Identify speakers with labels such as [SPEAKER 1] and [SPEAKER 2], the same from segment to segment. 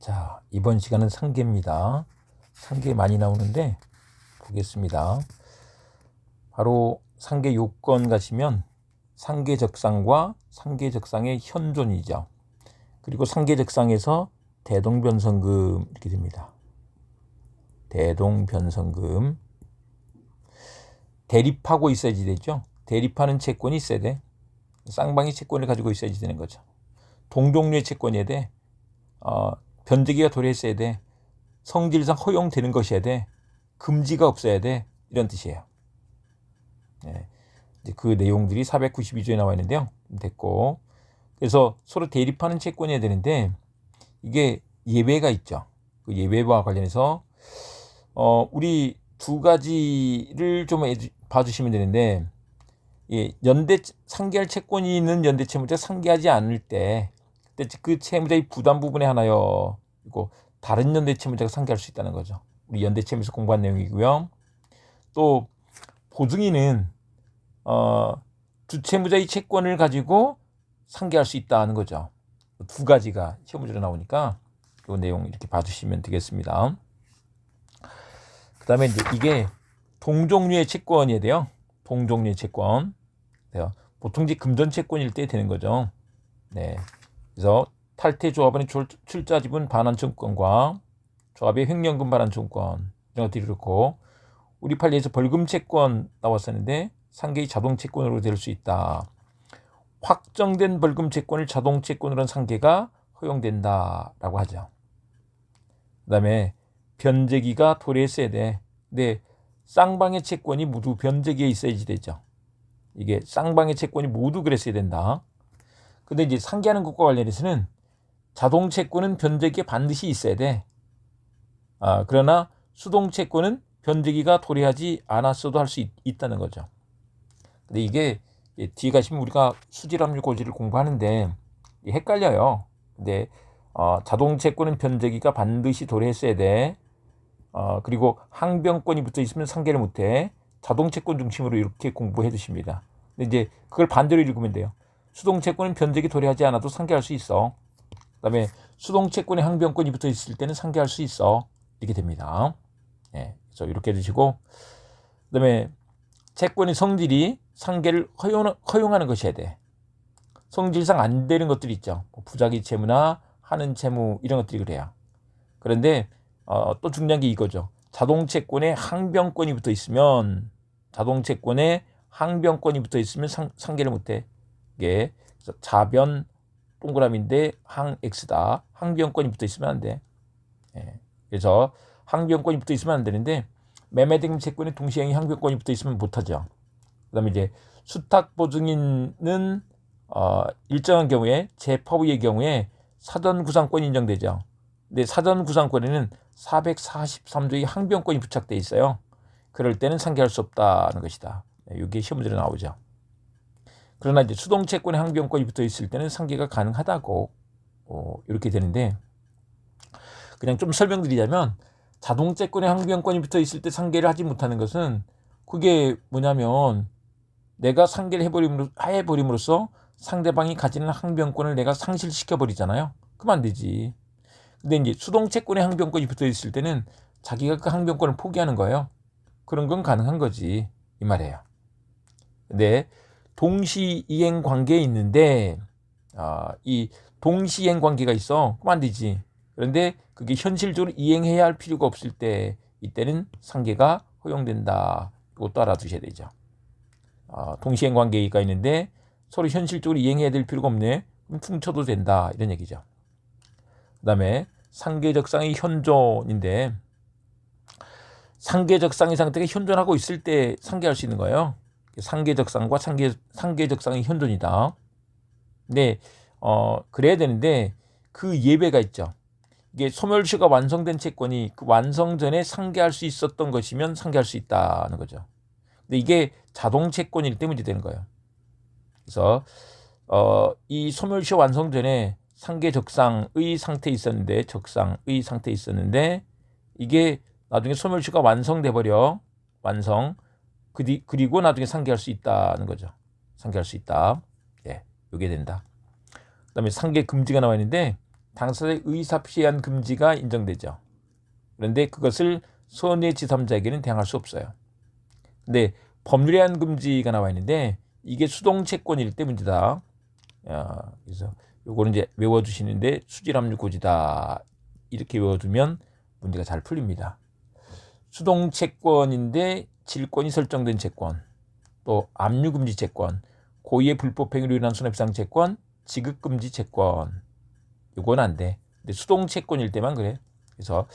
[SPEAKER 1] 자, 이번 시간은 상계입니다. 상계 많이 나오는데 보겠습니다. 바로 상계 요건 가시면 상계적상과 상계적상의 현존이죠. 그리고 상계적상에서 대동변성금 이렇게 됩니다. 대동변성금. 대립하고 있어야지 되죠. 대립하는 채권이 있어야 돼. 쌍방이 채권을 가지고 있어야지 되는 거죠. 동종류의 채권이어야 돼. 변제기가 도래했어야 돼. 성질상 허용되는 것이어야 돼. 금지가 없어야 돼. 이런 뜻이에요. 네. 이제 그 내용들이 492조에 나와 있는데요. 됐고. 그래서 서로 대립하는 채권이어야 되는데 이게 예외가 있죠. 그 예외와 관련해서 우리 두 가지를 좀 봐주시면 되는데, 연대 상계할 채권이 있는 연대 채무자 상계하지 않을 때 그때 그 채무자의 부담 부분에 하나요. 그리고 다른 연대 채무자가 상계할 수 있다는 거죠. 우리 연대 채무에서 공부한 내용이고요. 또 보증인은 주채무자의 채권을 가지고 상계할 수 있다는 거죠. 두 가지가 시험 문제로 나오니까 이 내용 이렇게 봐주시면 되겠습니다. 그 다음에 이제 이게 동종류의 채권이어야 돼요. 동종류의 채권. 보통 이제 금전 채권일 때 되는 거죠. 네. 그래서 탈퇴 조합원의 출자 지분 반환 증권과 조합의 횡령금 반환 증권 이런 것들이 그렇고, 우리 판례에서 벌금 채권 나왔었는데 상계의 자동 채권으로 될 수 있다. 확정된 벌금 채권을 자동 채권으로 한 상계가 허용된다라고 하죠. 그다음에 변제기가 도래했어야 돼. 근데 쌍방의 채권이 모두 변제기에 있어야지 되죠. 이게 쌍방의 채권이 모두 그랬어야 된다. 근데 이제 상계하는 것과 관련해서는 자동 채권은 변제기에 반드시 있어야 돼. 그러나 수동 채권은 변제기가 도래하지 않았어도 할 수 있다는 거죠. 근데 이게 뒤에 가시면 우리가 수질압류 고지를 공부하는데 헷갈려요. 근데 자동 채권은 변제기가 반드시 도래했어야 돼. 그리고 항변권이 붙어 있으면 상계를 못해. 자동 채권 중심으로 이렇게 공부해 두십니다. 근데 이제 그걸 반대로 읽으면 돼요. 수동 채권은 변제기 도래하지 않아도 상계할 수 있어. 그다음에 수동 채권에 항변권이 붙어 있을 때는 상계할 수 있어. 이렇게 됩니다. 네, 그래서 이렇게 해주시고, 그다음에 채권의 성질이 상계를 허용하는 것이어야 돼. 성질상 안 되는 것들이 있죠. 부작위 채무나 하는 채무 이런 것들이 그래요. 그런데 또 중요한 게 이거죠. 자동 채권에 항변권이 붙어 있으면 상계를 못해. 이게 자변 동그라미인데 항 X다. 항변권이 붙어 있으면 안 돼. 그래서 항변권이 붙어 있으면 안 되는데 매매대금 채권에 동시행위 항변권이 붙어 있으면 못하죠. 그다음에 이제 수탁 보증인은 일정한 경우에 재파부의 경우에 사전 구상권이 인정되죠. 근데 사전 구상권에는 443조의 항변권이 부착돼 있어요. 그럴 때는 상계할 수 없다는 것이다. 이게 시험 문제로 나오죠. 그러나 이제 수동 채권에 항변권이 붙어 있을 때는 상계가 가능하다고 이렇게 되는데, 그냥 좀 설명드리자면 자동 채권에 항변권이 붙어 있을 때 상계를 하지 못하는 것은 그게 뭐냐면 내가 상계를 해버림으로써 상대방이 가지는 항변권을 내가 상실시켜 버리잖아요. 그러면 안 되지. 근데 이제 수동 채권에 항변권이 붙어 있을 때는 자기가 그 항변권을 포기하는 거예요. 그런 건 가능한 거지 이 말이에요. 근데 동시이행 관계에 있는데 이 동시이행 관계가 있어. 그럼 안 되지. 그런데 그게 현실적으로 이행해야 할 필요가 없을 때 이때는 상계가 허용된다. 이것도 알아두셔야 되죠. 동시행 관계가 있는데 서로 현실적으로 이행해야 될 필요가 없네. 그럼 퉁쳐도 된다. 이런 얘기죠. 그 다음에 상계적상의 현존인데, 상계적상의 상태가 현존하고 있을 때 상계할 수 있는 거예요. 상계적상과 상계적상의 현존이다. 근데 그래야 되는데 그 예외가 있죠. 이게 소멸시효가 완성된 채권이 그 완성 전에 상계할 수 있었던 것이면 상계할 수 있다는 거죠. 근데 이게 자동 채권일 때 문제되는 거예요. 그래서 이 소멸시효 완성 전에 상계적상의 상태에 있었는데 이게 나중에 소멸시효가 완성돼 버려. 그리고 나중에 상계할 수 있다는 거죠. 상계할 수 있다. 이게 된다. 그다음에 상계 금지가 나와 있는데 당사자의 의사 표시한 금지가 인정되죠. 그런데 그것을 손해 제3자에게는 대항할 수 없어요. 근데 법률에 의한 금지가 나와 있는데 이게 수동채권일 때 문제다. 그래서 요거는 이제 외워두시는데 수질압류고지다 이렇게 외워두면 문제가 잘 풀립니다. 수동채권인데 질권이 설정된 채권, 또 압류금지 채권, 고의의 불법행위로 인한 손해배상 채권, 지급금지 채권. 요건 안 돼. 근데 수동채권일 때만 그래. 그래서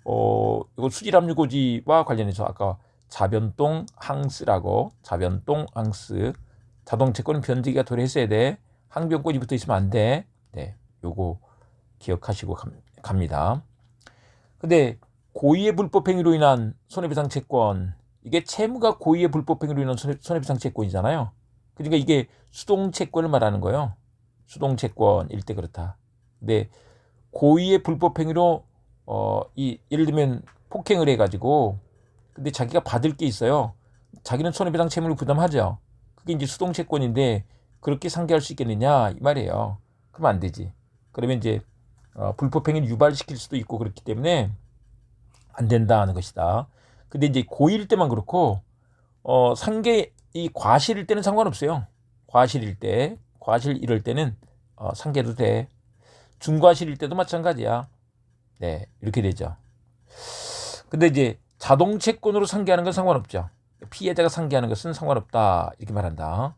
[SPEAKER 1] 이거 수질압류고지와 관련해서 아까 자변동 항스라고 자변동 항스 자동채권은 변제기가 도래했어야 돼. 항변권이 붙어 있으면 안 돼. 네, 요거 기억하시고 갑니다. 근데 고의의 불법행위로 인한 손해배상 채권, 이게 채무가 고의의 불법행위로 인한 손해배상 채권이잖아요. 그러니까 이게 수동채권을 말하는 거예요. 수동채권일 때 그렇다. 근데 고의의 불법행위로 예를 들면 폭행을 해가지고 근데 자기가 받을 게 있어요. 자기는 손해배상 채무를 부담하죠. 그게 이제 수동채권인데 그렇게 상계할 수 있겠느냐 이 말이에요. 그러면 안 되지. 그러면 이제 불법행위를 유발시킬 수도 있고 그렇기 때문에 안 된다는 것이다. 근데 이제 고의일 때만 그렇고 상계 이 과실일 때는 상관없어요. 과실일 때, 과실 이럴 때는 상계도 돼. 중과실일 때도 마찬가지야. 네, 이렇게 되죠. 근데 이제 자동채권으로 상계하는 건 상관없죠. 피해자가 상계하는 것은 상관없다 이렇게 말한다.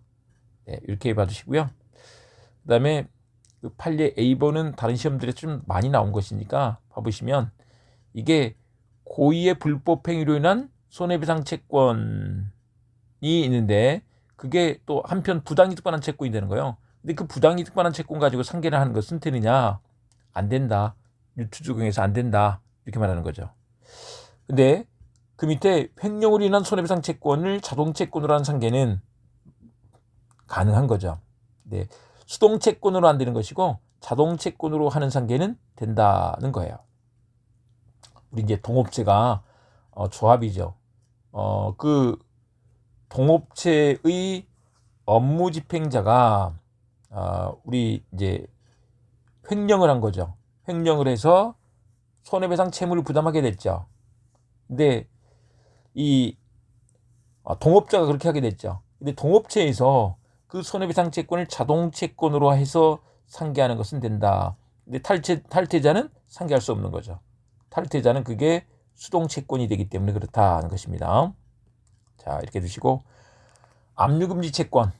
[SPEAKER 1] 네, 이렇게 봐주시고요. 그다음에 그 판례 A번은 다른 시험들에 좀 많이 나온 것이니까 봐보시면 이게 고의의 불법행위로 인한 손해배상 채권이 있는데 그게 또 한편 부당이득 반환 채권이 되는 거예요. 근데 그 부당이득 반환 채권 가지고 상계를 하는 것은 되느냐? 안 된다. 유추적용해서 안 된다. 이렇게 말하는 거죠. 근데 그 밑에 횡령으로 인한 손해배상 채권을 자동채권으로 하는 상계는 가능한 거죠. 네, 수동채권으로 안 되는 것이고 자동채권으로 하는 상계는 된다는 거예요. 우리 이제 동업체가 조합이죠. 그 동업체의 업무 집행자가 우리 이제 횡령을 한 거죠. 횡령을 해서 손해배상 채무를 부담하게 됐죠. 근데 이 동업자가 그렇게 하게 됐죠. 근데 동업체에서 그 손해배상 채권을 자동채권으로 해서 상계하는 것은 된다. 근데 탈퇴자는 상계할 수 없는 거죠. 탈퇴자는 그게 수동채권이 되기 때문에 그렇다는 것입니다. 자, 이렇게 두시고 압류금지 채권.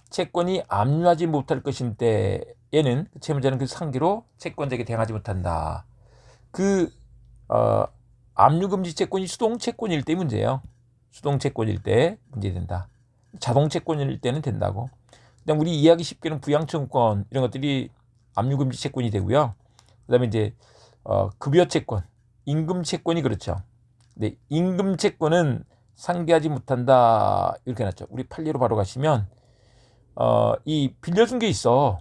[SPEAKER 1] 채권이 압류하지 못할 것인 때에는 채무자는 그 상계로 채권자에게 대항하지 못한다. 그 압류금지 채권이 수동채권일 때 문제예요. 수동채권일 때 문제된다. 자동채권일 때는 된다고. 그냥 우리 이해하기 쉽게는 부양청구권 이런 것들이 압류금지 채권이 되고요. 그다음에 이제 급여채권, 임금채권이 그렇죠. 근데 임금채권은 상계하지 못한다 이렇게 해놨죠. 우리 판례로 바로 가시면 이 빌려준 게 있어.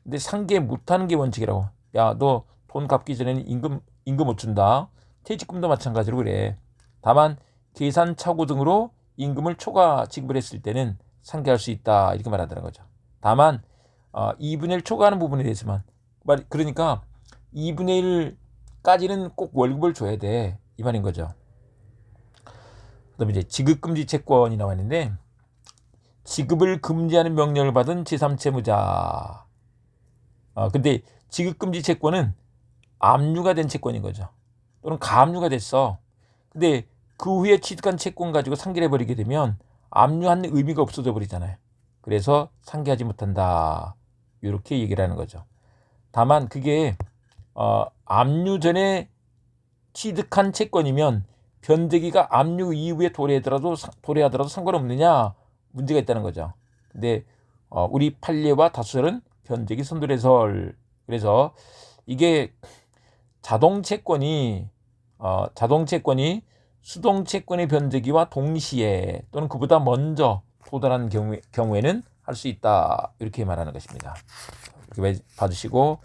[SPEAKER 1] 근데 상계 못하는 게 원칙이라고. 야, 너 돈 갚기 전에는 임금 못 준다. 퇴직금도 마찬가지로 그래. 다만 계산 착오 등으로 임금을 초과 지급을 했을 때는 상계할 수 있다 이렇게 말하더라는 거죠. 다만 2분의 1 초과하는 부분에 대해서만 그러니까 2분의 1까지는 꼭 월급을 줘야 돼 이 말인 거죠. 그다음에 이제 지급금지 채권이 나와 있는데 지급을 금지하는 명령을 받은 제3채무자. 근데 지급금지 채권은 압류가 된 채권인 거죠. 또는 가압류가 됐어. 근데 그 후에 취득한 채권 가지고 상계를 해버리게 되면 압류한 의미가 없어져 버리잖아요. 그래서 상계하지 못한다. 이렇게 얘기를 하는 거죠. 다만 그게 압류 전에 취득한 채권이면 변제기가 압류 이후에 도래하더라도 상관없느냐 문제가 있다는 거죠. 근데 우리 판례와 다수설은 변제기 선돌해설. 그래서 이게 자동채권이 수동채권의 변제기와 동시에 또는 그보다 먼저 도달하는 경우에는 할 수 있다 이렇게 말하는 것입니다. 이렇게 봐주시고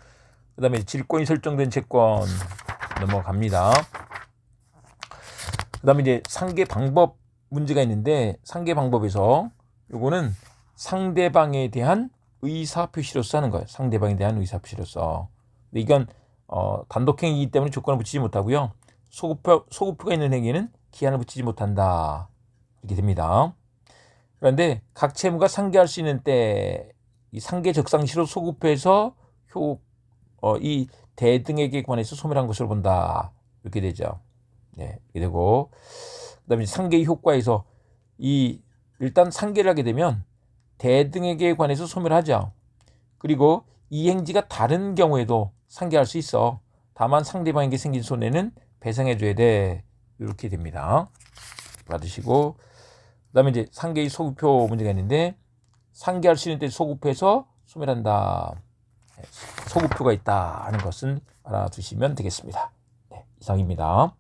[SPEAKER 1] 그다음에 질권이 설정된 채권 넘어갑니다. 그다음에 이제 상계 방법 문제가 있는데 상계 방법에서 요거는 상대방에 대한 의사 표시로서 하는 거예요. 상대방에 대한 의사 표시로서. 근데 이건 단독행위이기 때문에 조건을 붙이지 못하고요. 소급표가 있는 행위에는 기한을 붙이지 못한다. 이렇게 됩니다. 그런데 각 채무가 상계할 수 있는 때 이 상계 적상시로 소급표에서 이 대등에게 관해서 소멸한 것으로 본다. 이렇게 되죠. 네, 이렇게 되고 그다음에 상계의 효과에서 일단 상계를 하게 되면 대등에게 관해서 소멸하죠. 그리고 이 행지가 다른 경우에도 상계할 수 있어. 다만 상대방에게 생긴 손해는 배상해줘야 돼. 이렇게 됩니다. 받으시고 그다음에 이제 상계의 소급표 문제가 있는데 상계할 수 있는 때 소급표에서 소멸한다. 소급표가 있다 하는 것은 알아두시면 되겠습니다. 네, 이상입니다.